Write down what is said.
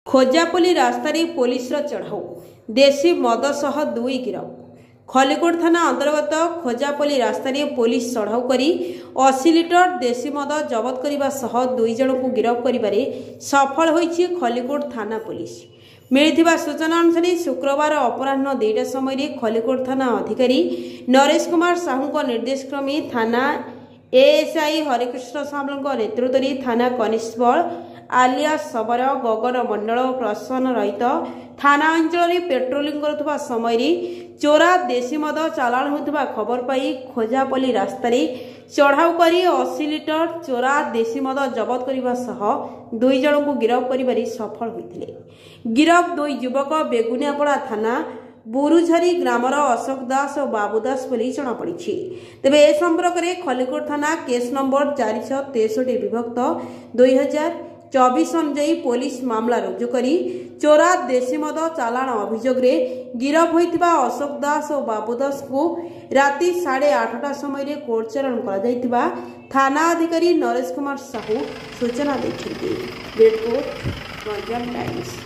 खोजापल्ली रास्तार police चढ़ाऊ देशी मद सह दुई गिरफ। खलिकोट थाना अंतर्गत खोजापल्ली रास्तार पुलिस चढ़ाऊ कर 80 लिटर देशी मद जबत करने सह दुई जन को गिरफ कर सफल होइछि खलिकोट थाना पुलिस। मिलिथिबा सूचना अनुसार शुक्रवार अपराह्न 2टा समय खलिकोट थाना अधिकारी नरेश कुमार साहू निर्देश क्रमे थाना एएसआई हरिकृष्ण सामल नेतृत्व में थाना कनिस्टेबल आलिया सबर गगन मंडल प्रशासन रहित थाना अंचल पेट्रोलिंग करुवा समय चोरा देशी मद चालाण होता खबर पाई खोजापल्ली रास्तार चढ़ाऊ कर 80 लिटर चोरा देशी मद जबत करने सह दुई जन को गिरफ कर सफल होते। गिरफ दुई युवक बेगुनियापड़ा थाना बुरुझरी ग्रामर अशोक दास और बाबू दास बोली जमापड़ी। तेबे ए संपर्क में खलिकोट थाना केस नंबर 463 विभक्त 2024 अनुजाई पुलिस मामला रुजु करी चोरा देशी मद चालाण अभियोग गिरफ होइतिबा अशोक दास और बाबू दास को राति 8:30 समय कोर्टचारण कर थाना अधिकारी नरेश कुमार साहू सूचना देते। Report Ganjam times.